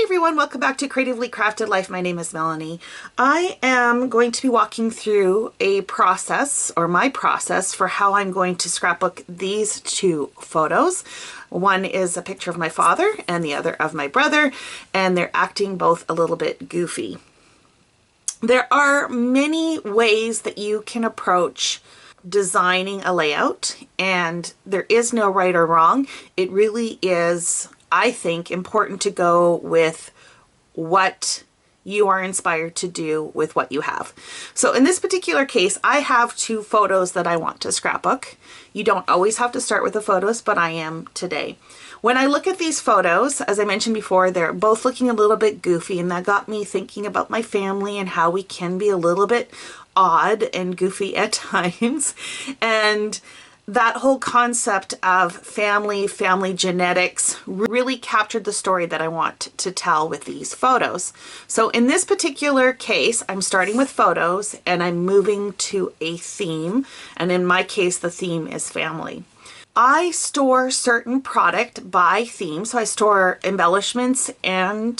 Hey everyone, welcome back to Creatively Crafted Life. My name is Melanie. I am going to be walking through a process, or my process, for how I'm going to scrapbook these two photos. One is a picture of my father and the other of my brother, and they're acting both a little bit goofy. There are many ways that you can approach designing a layout, and there is no right or wrong. It really is, I think, important to go with what you are inspired to do with what you have. So in this particular case, I have two photos that I want to scrapbook. You don't always have to start with the photos, but I am today. When I look at these photos, as I mentioned before, they're both looking a little bit goofy, and that got me thinking about my family and how we can be a little bit odd and goofy at times. And that whole concept of family genetics really captured the story that I want to tell with these photos. So in this particular case, I'm starting with photos and I'm moving to a theme. And in my case, the theme is family. I store certain product by theme. So I store embellishments and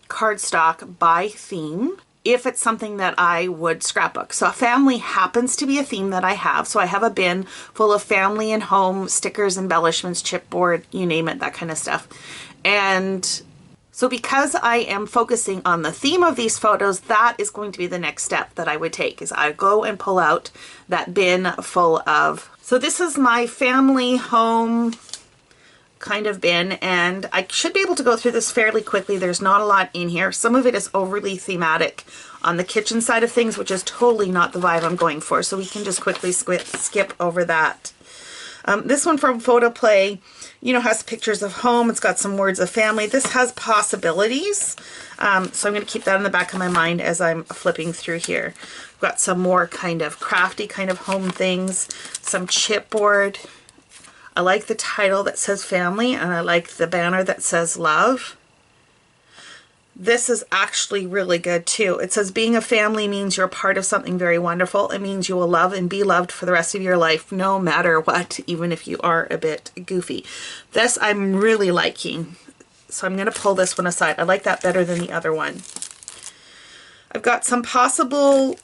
cardstock by theme, if it's something that I would scrapbook. So family happens to be a theme that I have. So I have a bin full of family and home stickers, embellishments, chipboard, you name it, that kind of stuff. And so because I am focusing on the theme of these photos, that is going to be the next step that I would take, is I go and pull out that bin full of, so this is my family home kind of bin, and I should be able to go through this fairly quickly. There's not a lot in here. Some of it is overly thematic on the kitchen side of things, which is totally not the vibe I'm going for, so we can just quickly skip over that. This one from Photo Play, has pictures of home. It's got some words of family. This has possibilities, so I'm going to keep that in the back of my mind as I'm flipping through here. I've got some more kind of crafty kind of home things, some chipboard. I like the title that says family, and I like the banner that says love. This is actually really good too. It says being a family means you're part of something very wonderful. It means you will love and be loved for the rest of your life, no matter what, even if you are a bit goofy. This I'm really liking, so I'm going to pull this one aside. I like that better than the other one. I've got some possible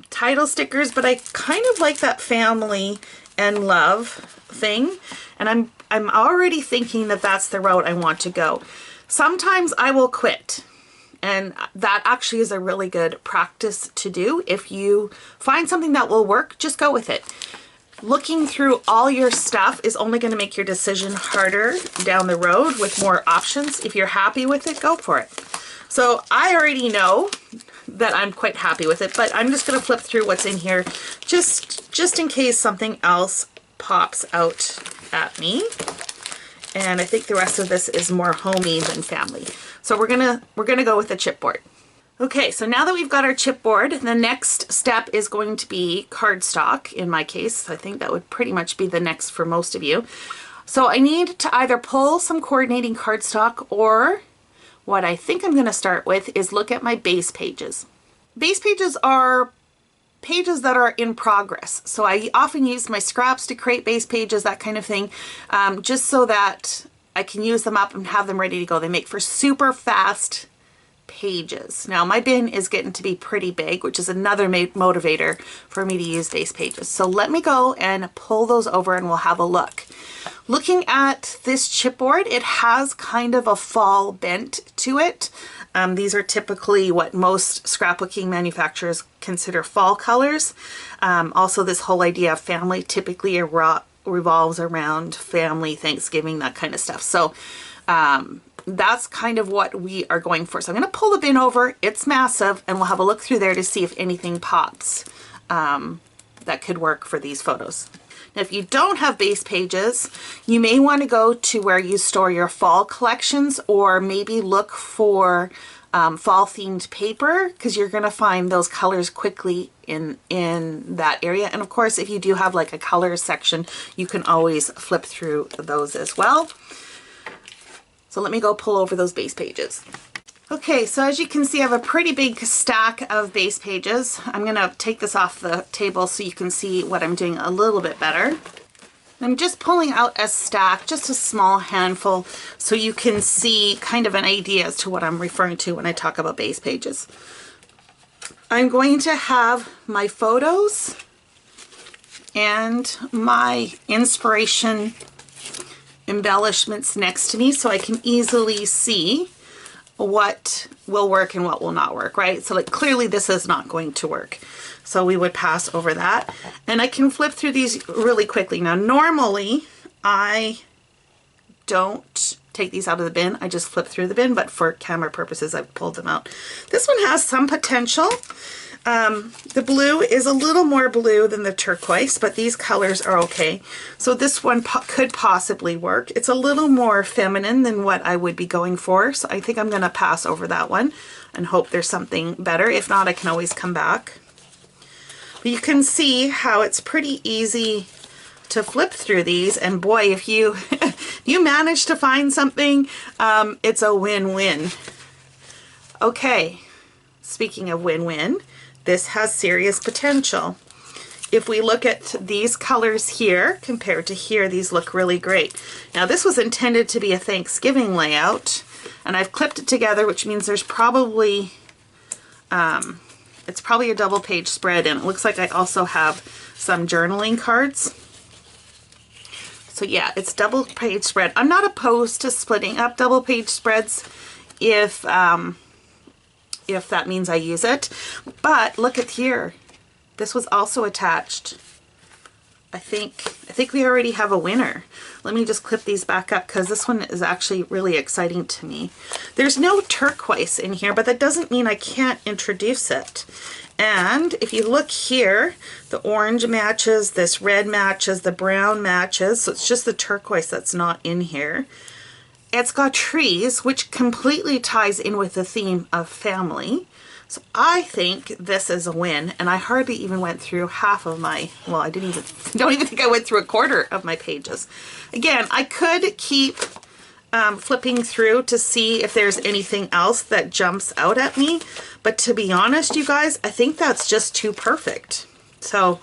title stickers, but I kind of like that family and love thing, and I'm already thinking that that's the route I want to go. Sometimes I will quit, and that actually is a really good practice to do. If you find something that will work, just go with it. Looking through all your stuff is only going to make your decision harder down the road with more options. If you're happy with it, go for it. So I already know that I'm quite happy with it, but I'm just going to flip through what's in here just in case something else pops out at me. And I think the rest of this is more homey than family. So we're gonna go with the chipboard. Okay, so now that we've got our chipboard, the next step is going to be cardstock. In my case, I think that would pretty much be the next for most of you. So I need to either pull some coordinating cardstock, or what I think I'm going to start with is look at my base pages. Base pages are pages that are in progress. So I often use my scraps to create base pages, that kind of thing, just so that I can use them up and have them ready to go. They make for super fast pages. Now my bin is getting to be pretty big, which is another motivator for me to use base pages. So let me go and pull those over and we'll have a look. Looking at this chipboard, it has kind of a fall bent to it. These are typically what most scrapbooking manufacturers consider fall colors. Also, this whole idea of family typically revolves around family, Thanksgiving, that kind of stuff. So that's kind of what we are going for. So I'm going to pull the bin over. It's massive, and we'll have a look through there to see if anything pops that could work for these photos. Now, if you don't have base pages, you may want to go to where you store your fall collections, or maybe look for fall themed paper, because you're going to find those colors quickly in that area. And of course, if you do have like a colors section, you can always flip through those as well. So let me go pull over those base pages. Okay, so as you can see, I have a pretty big stack of base pages. I'm going to take this off the table so you can see what I'm doing a little bit better. I'm just pulling out a stack, just a small handful, so you can see kind of an idea as to what I'm referring to when I talk about base pages. I'm going to have my photos and my inspiration embellishments next to me so I can easily see what will work and what will not work, right? So like clearly this is not going to work. So we would pass over that. And I can flip through these really quickly. Now normally I don't take these out of the bin. I just flip through the bin, but for camera purposes I've pulled them out. This one has some potential. The blue is a little more blue than the turquoise, but these colors are okay. So this one could possibly work. It's a little more feminine than what I would be going for, so I think I'm going to pass over that one and hope there's something better. If not, I can always come back. But you can see how it's pretty easy to flip through these, and boy, if you you manage to find something, it's a win-win. Okay, speaking of win-win, this has serious potential. If we look at these colors here compared to here, these look really great. Now this was intended to be a Thanksgiving layout, and I've clipped it together, which means there's probably it's probably a double page spread, and it looks like I also have some journaling cards. So yeah, it's double page spread. I'm not opposed to splitting up double page spreads if that means I use it. But look at here. This was also attached. I think we already have a winner. Let me just clip these back up because this one is actually really exciting to me. There's no turquoise in here, but that doesn't mean I can't introduce it. And if you look here, the orange matches, this red matches, the brown matches, so it's just the turquoise that's not in here. It's got trees, which completely ties in with the theme of family. So I think this is a win, and I hardly even went through half of my, well, don't even think I went through a quarter of my pages. Again, I could keep flipping through to see if there's anything else that jumps out at me, but to be honest, you guys, I think that's just too perfect. So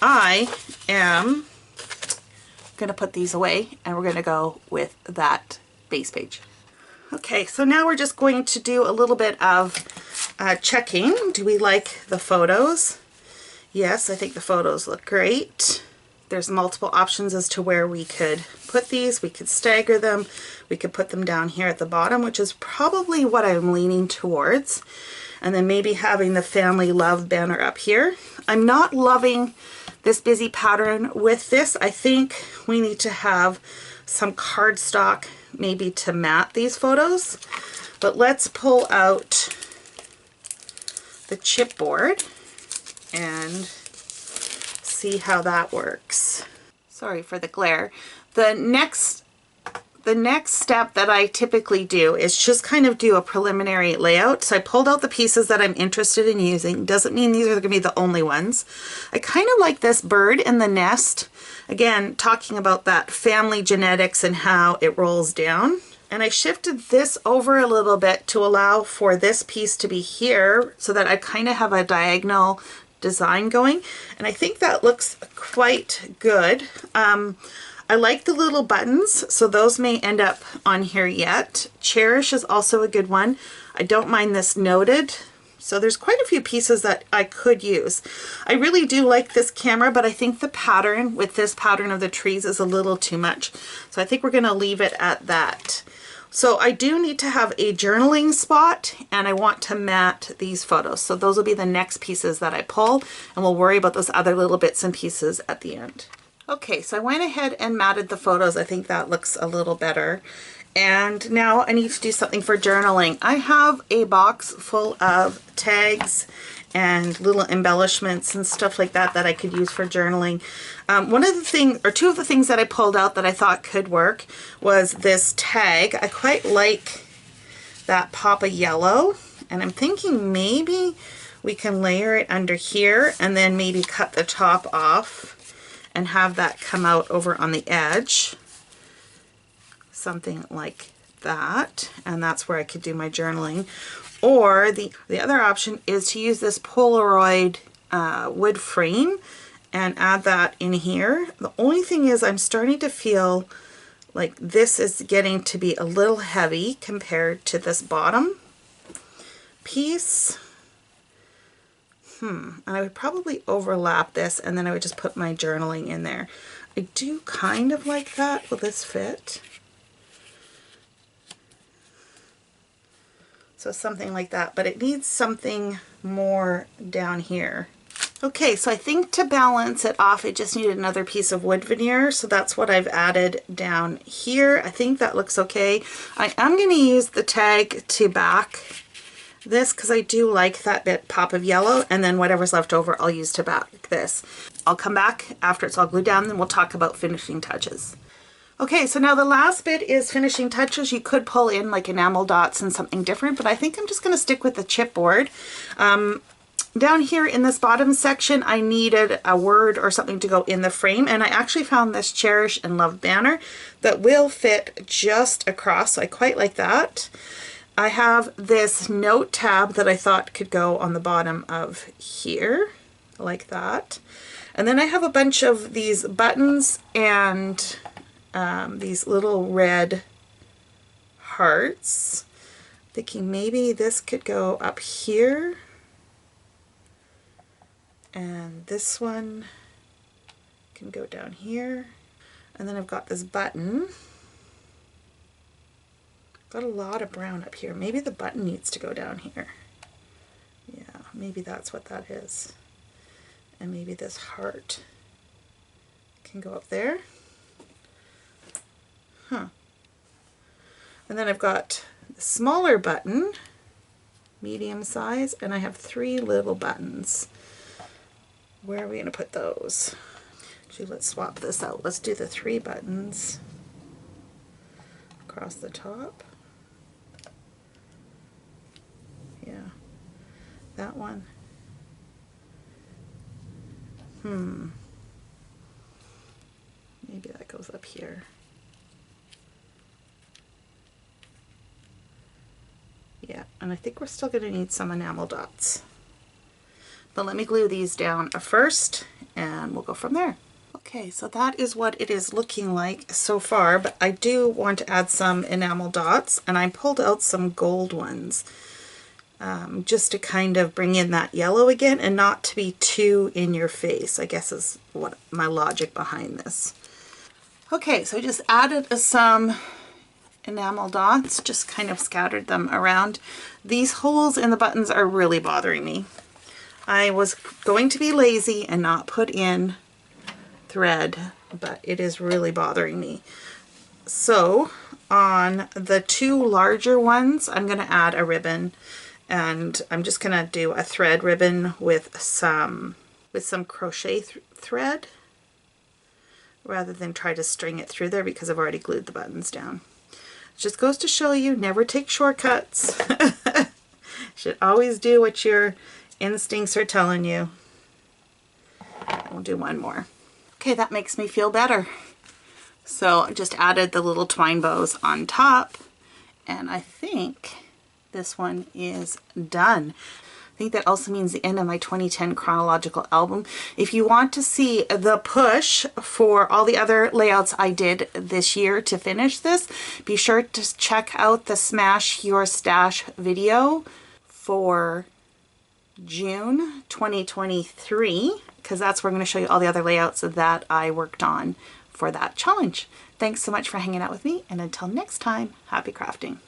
I am gonna put these away, and we're gonna go with that base page. Okay, so now we're just going to do a little bit of checking. Do we like the photos? Yes, I think the photos look great. There's multiple options as to where we could put these. We could stagger them. We could put them down here at the bottom, which is probably what I'm leaning towards. And then maybe having the family love banner up here. I'm not loving this busy pattern with this. I think we need to have some cardstock maybe to mat these photos. But let's pull out the chipboard and see how that works. Sorry for the glare. The next step that I typically do is just kind of do a preliminary layout. So I pulled out the pieces that I'm interested in using. Doesn't mean these are going to be the only ones. I kind of like this bird in the nest. Again, talking about that family genetics and how it rolls down. And I shifted this over a little bit to allow for this piece to be here so that I kind of have a diagonal design going. And I think that looks quite good. I like the little buttons, so those may end up on here yet. Cherish is also a good one. I don't mind this noted. So there's quite a few pieces that I could use. I really do like this camera, but I think the pattern with this pattern of the trees is a little too much. So I think we're gonna leave it at that. So I do need to have a journaling spot, and I want to mat these photos. So those will be the next pieces that I pull, and we'll worry about those other little bits and pieces at the end. Okay, so I went ahead and matted the photos. I think that looks a little better. And now I need to do something for journaling. I have a box full of tags and little embellishments and stuff like that that I could use for journaling. One of the things, or two of the things that I pulled out that I thought could work was this tag. I quite like that pop of yellow, and I'm thinking maybe we can layer it under here and then maybe cut the top off and have that come out over on the edge. Something like that, and that's where I could do my journaling. Or the other option is to use this Polaroid wood frame and add that in here. The only thing is I'm starting to feel like this is getting to be a little heavy compared to this bottom piece. And I would probably overlap this, and then I would just put my journaling in there. I do kind of like that. Will this fit? So something like that, but it needs something more down here. Okay, so I think to balance it off, it just needed another piece of wood veneer, so that's what I've added down here. I think that looks okay. I am going to use the tag to back this because I do like that bit pop of yellow, and then whatever's left over I'll use to back this. I'll come back after it's all glued down, then we'll talk about finishing touches. Okay, so now the last bit is finishing touches. You could pull in like enamel dots and something different, but I think I'm just going to stick with the chipboard. Down here in this bottom section, I needed a word or something to go in the frame, and I actually found this Cherish and Love banner that will fit just across, so I quite like that. I have this note tab that I thought could go on the bottom of here, like that. And then I have a bunch of these buttons and these little red hearts. Thinking maybe this could go up here. And this one can go down here. And then I've got this button. Got a lot of brown up here. Maybe the button needs to go down here. Yeah, maybe that's what that is. And maybe this heart can go up there. And then I've got the smaller button, medium size, and I have 3 little buttons. Where are we going to put those? Actually, let's swap this out. Let's do the 3 buttons across the top. Yeah, that one. Maybe that goes up here. Yeah, and I think we're still going to need some enamel dots. But let me glue these down first, and we'll go from there. Okay, so that is what it is looking like so far, but I do want to add some enamel dots, and I pulled out some gold ones just to kind of bring in that yellow again and not to be too in your face, I guess is what my logic behind this. Okay, so I just added some enamel dots, just kind of scattered them around. These holes in the buttons are really bothering me. I was going to be lazy and not put in thread, but it is really bothering me. So on the 2 larger ones, I'm going to add a ribbon, and I'm just going to do a thread ribbon with some crochet thread rather than try to string it through there because I've already glued the buttons down. Just goes to show you, never take shortcuts. Should always do what your instincts are telling you. We'll do one more. Okay, that makes me feel better. So I just added the little twine bows on top, and I think this one is done. I think that also means the end of my 2010 chronological album. If you want to see the push for all the other layouts I did this year to finish this, be sure to check out the Smash Your Stash video for June 2023, because that's where I'm going to show you all the other layouts that I worked on for that challenge. Thanks so much for hanging out with me, and until next time, happy crafting.